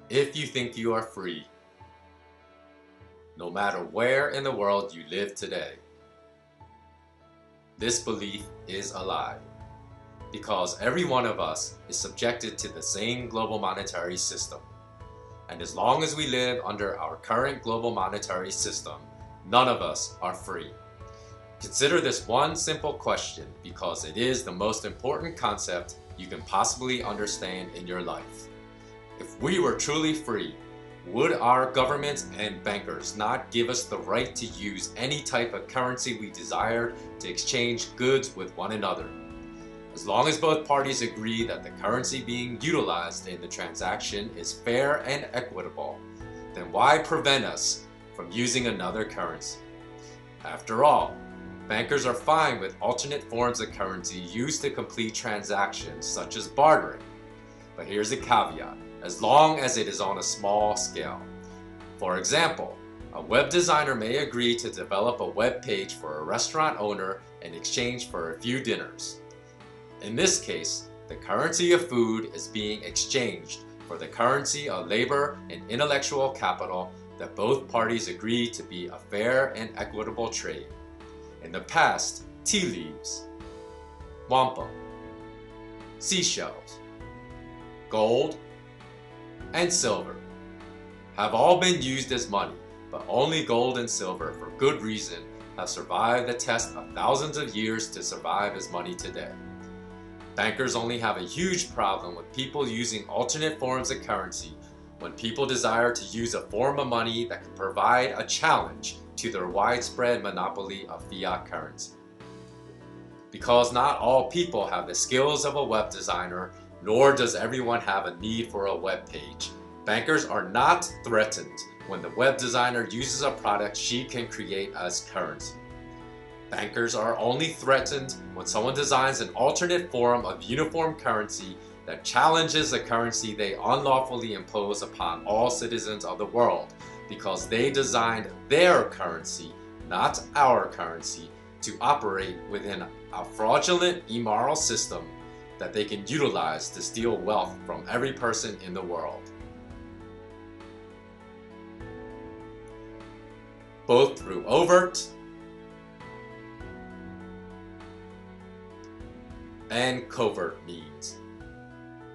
if you think you are free, no matter where in the world you live today. This belief is a lie, because every one of us is subjected to the same global monetary system. And as long as we live under our current global monetary system, none of us are free. Consider this one simple question, because it is the most important concept you can possibly understand in your life. If we were truly free, would our governments and bankers not give us the right to use any type of currency we desired to exchange goods with one another? As long as both parties agree that the currency being utilized in the transaction is fair and equitable, then why prevent us from using another currency? After all, bankers are fine with alternate forms of currency used to complete transactions such as bartering. But here's a caveat: as long as it is on a small scale. For example, a web designer may agree to develop a web page for a restaurant owner in exchange for a few dinners. In this case, the currency of food is being exchanged for the currency of labor and intellectual capital that both parties agree to be a fair and equitable trade. In the past, tea leaves, wampum, seashells, gold, and silver have all been used as money, but only gold and silver, for good reason, have survived the test of thousands of years to survive as money today. Bankers only have a huge problem with people using alternate forms of currency when people desire to use a form of money that can provide a challenge to their widespread monopoly of fiat currency. Because not all people have the skills of a web designer, nor does everyone have a need for a web page, bankers are not threatened when the web designer uses a product she can create as currency. Bankers are only threatened when someone designs an alternate form of uniform currency that challenges the currency they unlawfully impose upon all citizens of the world, because they designed their currency, not our currency, to operate within a fraudulent, immoral system that they can utilize to steal wealth from every person in the world. Both through overt and covert means.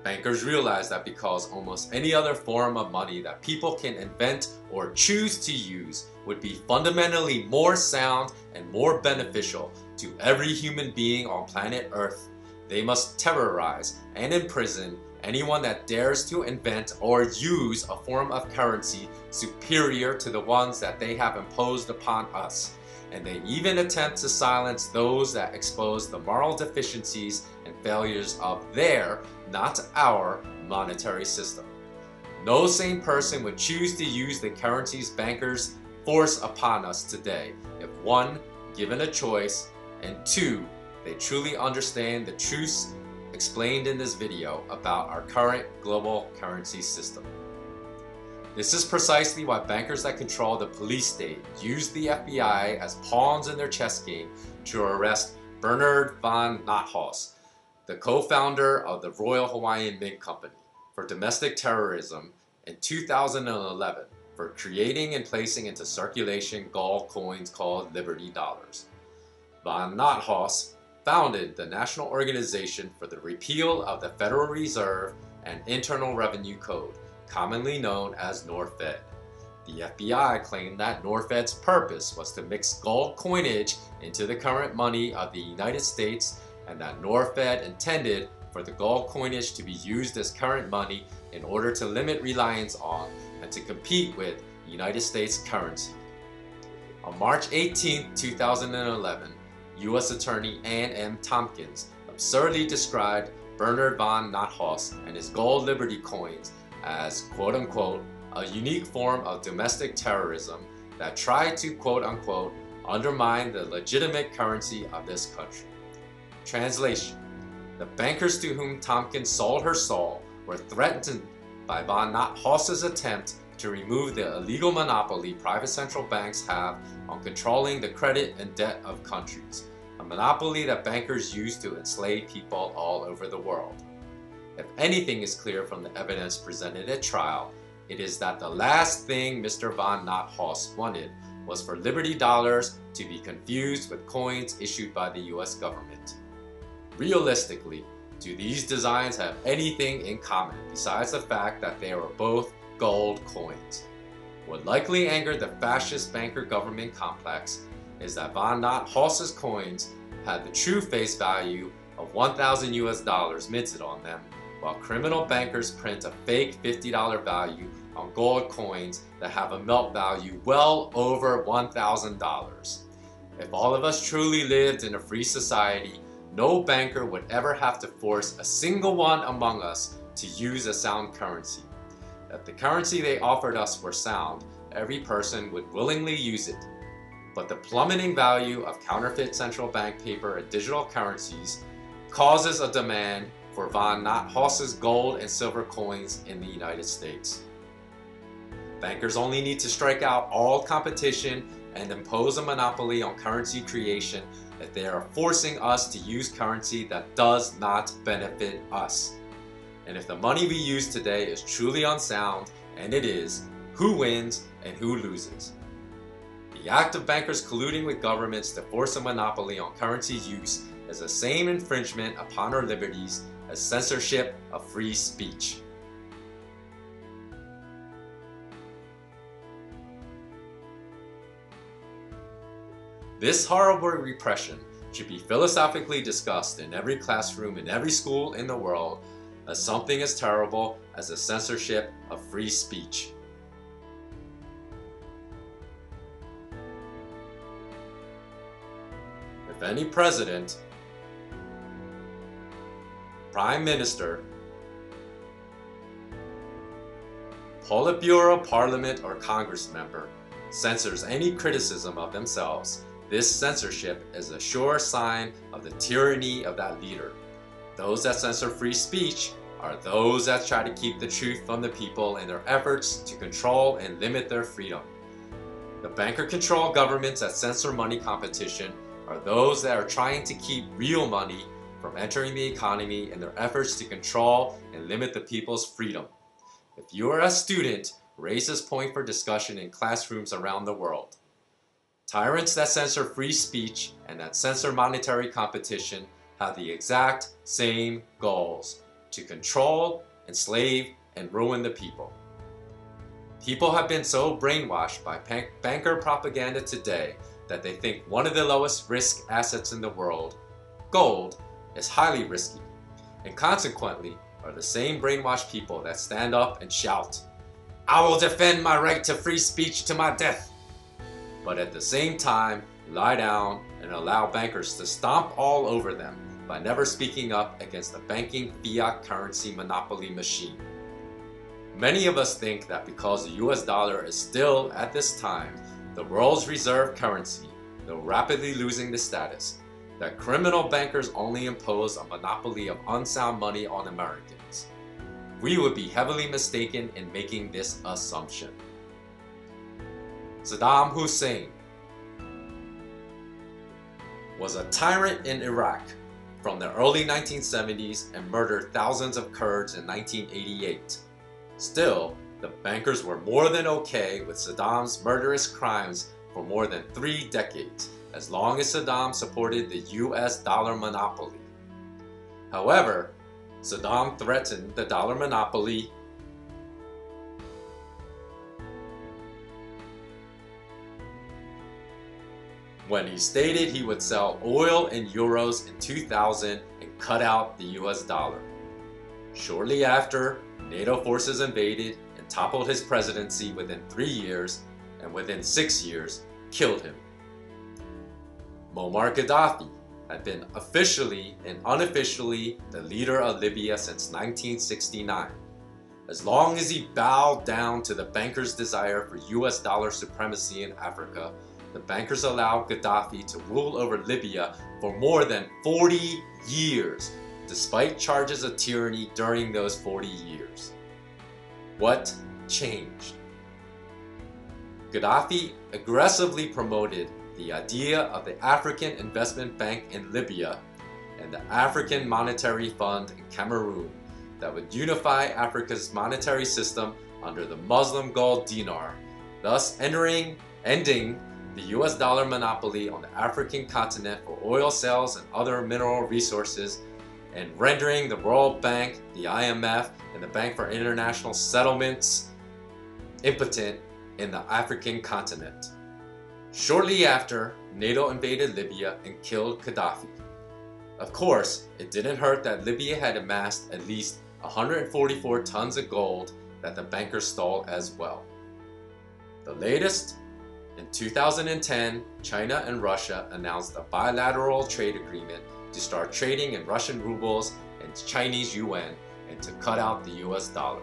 Bankers realize that because almost any other form of money that people can invent or choose to use would be fundamentally more sound and more beneficial to every human being on planet Earth, they must terrorize and imprison anyone that dares to invent or use a form of currency superior to the ones that they have imposed upon us. And they even attempt to silence those that expose the moral deficiencies and failures of their, not our, monetary system. No sane person would choose to use the currencies bankers force upon us today if, one, given a choice, and two, they truly understand the truths explained in this video about our current global currency system. This is precisely why bankers that control the police state use the FBI as pawns in their chess game to arrest Bernard von Nathaus, the co-founder of the Royal Hawaiian Mint Company, for domestic terrorism in 2011 for creating and placing into circulation gold coins called Liberty Dollars. Von Nathaus founded the National Organization for the Repeal of the Federal Reserve and Internal Revenue Code, commonly known as NORFED. The FBI claimed that NORFED's purpose was to mix gold coinage into the current money of the United States, and that NORFED intended for the gold coinage to be used as current money in order to limit reliance on and to compete with United States currency. On March 18, 2011, U.S. Attorney Ann M. Tompkins absurdly described Bernard von Nathaus and his gold Liberty coins as quote-unquote a unique form of domestic terrorism that tried to quote-unquote undermine the legitimate currency of this country. Translation: the bankers to whom Tompkins sold her soul were threatened by von Nathaus's attempt to remove the illegal monopoly private central banks have on controlling the credit and debt of countries, a monopoly that bankers use to enslave people all over the world. If anything is clear from the evidence presented at trial, it is that the last thing Mr. von Nothaus wanted was for Liberty dollars to be confused with coins issued by the US government. Realistically, do these designs have anything in common besides the fact that they are both gold coins? What likely angered the fascist banker government complex is that von Nothaus's coins had the true face value of 1,000 US dollars minted on them, while criminal bankers print a fake $50 value on gold coins that have a melt value well over $1,000. If all of us truly lived in a free society, no banker would ever have to force a single one among us to use a sound currency. If the currency they offered us were sound, every person would willingly use it. But the plummeting value of counterfeit central bank paper and digital currencies causes a demand for von Nothaus's gold and silver coins in the United States. Bankers only need to strike out all competition and impose a monopoly on currency creation if they are forcing us to use currency that does not benefit us. And if the money we use today is truly unsound, and it is, who wins and who loses? The act of bankers colluding with governments to force a monopoly on currency use is the same infringement upon our liberties as censorship of free speech. This horrible repression should be philosophically discussed in every classroom in every school in the world as something as terrible as the censorship of free speech. If any president, prime minister, Politburo, parliament, or Congress member censors any criticism of themselves, this censorship is a sure sign of the tyranny of that leader. Those that censor free speech are those that try to keep the truth from the people in their efforts to control and limit their freedom. The banker-controlled governments that censor money competition are those that are trying to keep real money from entering the economy in their efforts to control and limit the people's freedom. If you are a student, raise this point for discussion in classrooms around the world. Tyrants that censor free speech and that censor monetary competition have the exact same goals: to control, enslave, and ruin the people. People have been so brainwashed by banker propaganda today that they think one of the lowest risk assets in the world, gold, is highly risky, and consequently are the same brainwashed people that stand up and shout, "I will defend my right to free speech to my death," but at the same time lie down and allow bankers to stomp all over them by never speaking up against the banking fiat currency monopoly machine. Many of us think that because the US dollar is still, at this time, the world's reserve currency, though rapidly losing the status, that criminal bankers only impose a monopoly of unsound money on Americans. We would be heavily mistaken in making this assumption. Saddam Hussein was a tyrant in Iraq from the early 1970s and murdered thousands of Kurds in 1988. Still, the bankers were more than okay with Saddam's murderous crimes for more than 3 decades, as long as Saddam supported the US dollar monopoly. However, Saddam threatened the dollar monopoly when he stated he would sell oil in euros in 2000 and cut out the US dollar. Shortly after, NATO forces invaded and toppled his presidency within 3 years, and within 6 years, killed him. Muammar Gaddafi had been officially and unofficially the leader of Libya since 1969. As long as he bowed down to the bankers' desire for US dollar supremacy in Africa, the bankers allowed Gaddafi to rule over Libya for more than 40 years, despite charges of tyranny during those 40 years. What changed? Gaddafi aggressively promoted the idea of the African Investment Bank in Libya and the African Monetary Fund in Cameroon that would unify Africa's monetary system under the Muslim gold dinar, thus ending the US dollar monopoly on the African continent for oil sales and other mineral resources, and rendering the World Bank, the IMF, and the Bank for International Settlements impotent in the African continent. Shortly after, NATO invaded Libya and killed Gaddafi. Of course, it didn't hurt that Libya had amassed at least 144 tons of gold that the bankers stole as well. The latest? In 2010, China and Russia announced a bilateral trade agreement to start trading in Russian rubles and Chinese yuan and to cut out the US dollar.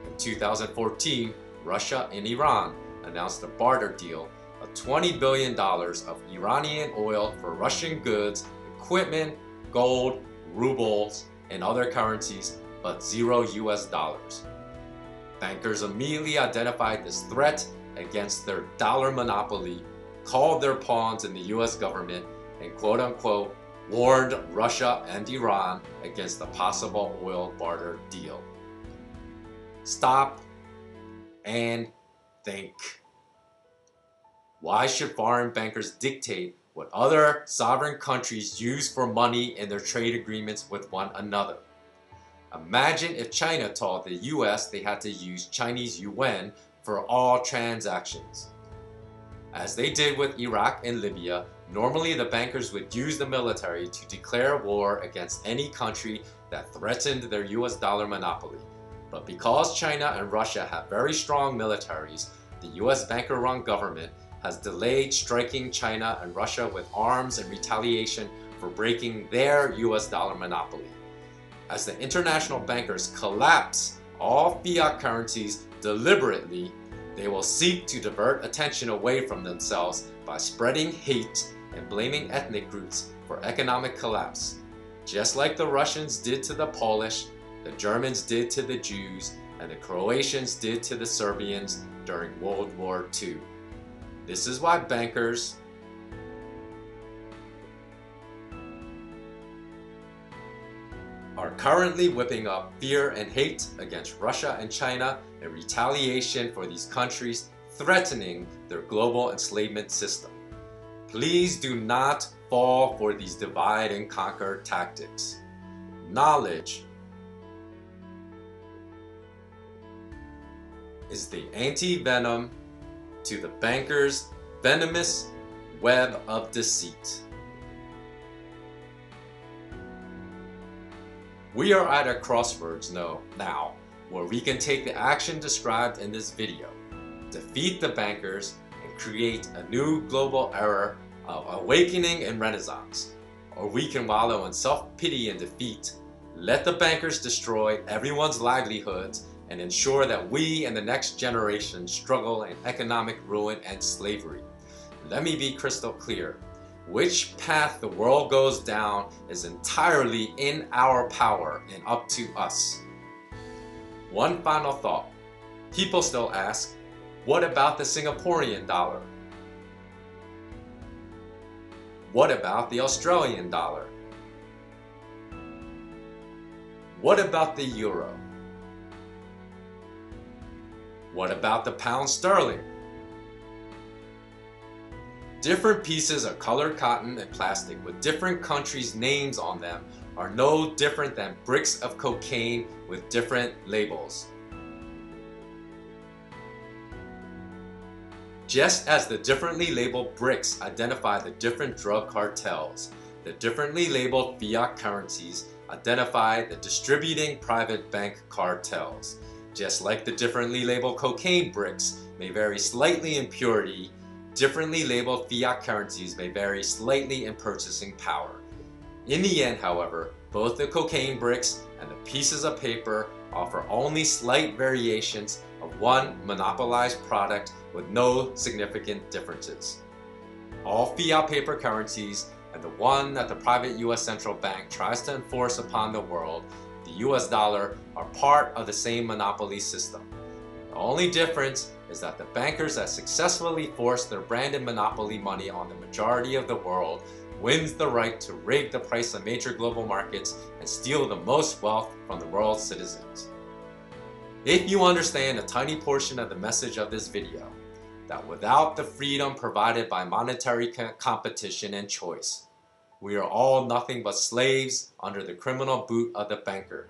In 2014, Russia and Iran announced a barter deal of $20 billion of Iranian oil for Russian goods, equipment, gold, rubles, and other currencies, but zero US dollars. Bankers immediately identified this threat against their dollar monopoly, called their pawns in the US government, and quote-unquote warned Russia and Iran against the possible oil barter deal. Stop and think. Why should foreign bankers dictate what other sovereign countries use for money in their trade agreements with one another? Imagine if China told the US they had to use Chinese yuan for all transactions. As they did with Iraq and Libya, normally the bankers would use the military to declare war against any country that threatened their US dollar monopoly. But because China and Russia have very strong militaries, the US banker-run government has delayed striking China and Russia with arms in retaliation for breaking their US dollar monopoly. As the international bankers collapse all fiat currencies deliberately, they will seek to divert attention away from themselves by spreading hate and blaming ethnic groups for economic collapse, just like the Russians did to the Polish, the Germans did to the Jews, and the Croatians did to the Serbians during World War II. This is why bankers are currently whipping up fear and hate against Russia and China in retaliation for these countries threatening their global enslavement system. Please do not fall for these divide and conquer tactics. Knowledge is the anti-venom to the bankers' venomous web of deceit. We are at a crossroads now where we can take the action described in this video, defeat the bankers, and create a new global era of awakening and renaissance. Or we can wallow in self-pity and defeat, let the bankers destroy everyone's livelihoods, and ensure that we and the next generation struggle in economic ruin and slavery. Let me be crystal clear. Which path the world goes down is entirely in our power and up to us. One final thought. People still ask, what about the Singaporean dollar? What about the Australian dollar? What about the euro? What about the pound sterling? Different pieces of colored cotton and plastic with different countries' names on them are no different than bricks of cocaine with different labels. Just as the differently labeled bricks identify the different drug cartels, the differently labeled fiat currencies identify the distributing private bank cartels. Just like the differently labeled cocaine bricks may vary slightly in purity, differently labeled fiat currencies may vary slightly in purchasing power. In the end, however, both the cocaine bricks and the pieces of paper offer only slight variations of one monopolized product with no significant differences. All fiat paper currencies and the one that the private US central bank tries to enforce upon the world, the US dollar, are part of the same monopoly system. The only difference is that the bankers that successfully force their branded monopoly money on the majority of the world wins the right to rig the price of major global markets and steal the most wealth from the world's citizens. If you understand a tiny portion of the message of this video, that without the freedom provided by monetary competition and choice, we are all nothing but slaves under the criminal boot of the banker.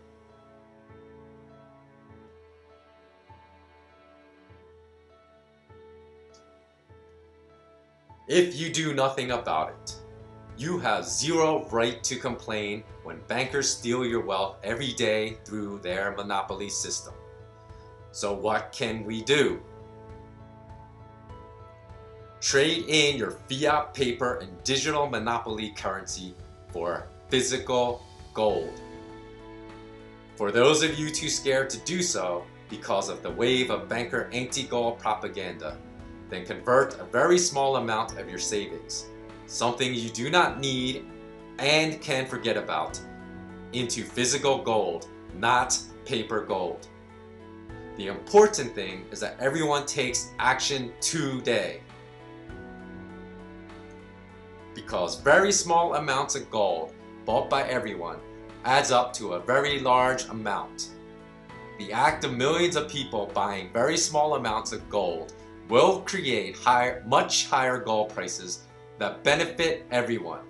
If you do nothing about it, you have zero right to complain when bankers steal your wealth every day through their monopoly system. So what can we do? Trade in your fiat paper and digital monopoly currency for physical gold. For those of you too scared to do so because of the wave of banker anti-gold propaganda, then convert a very small amount of your savings, something you do not need and can forget about, into physical gold, not paper gold. The important thing is that everyone takes action today. Because very small amounts of gold bought by everyone adds up to a very large amount. The act of millions of people buying very small amounts of gold will create much higher gold prices that benefit everyone.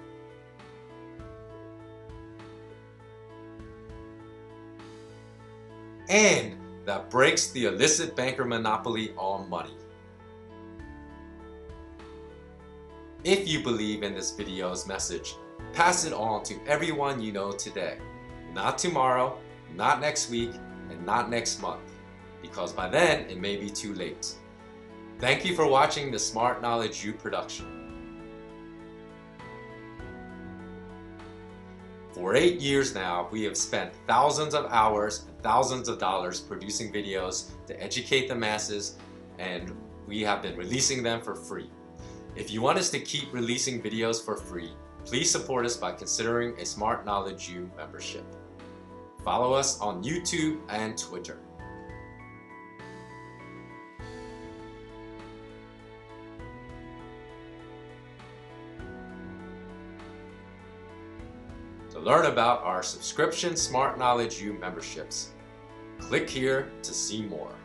And that breaks the illicit banker monopoly on money. If you believe in this video's message, pass it on to everyone you know today. Not tomorrow, not next week, and not next month, because by then it may be too late. Thank you for watching the Smart Knowledge U production. For 8 years now, we have spent thousands of hours and thousands of dollars producing videos to educate the masses, and we have been releasing them for free. If you want us to keep releasing videos for free, please support us by considering a Smart Knowledge U membership. Follow us on YouTube and Twitter. To learn about our subscription Smart Knowledge U memberships, click here to see more.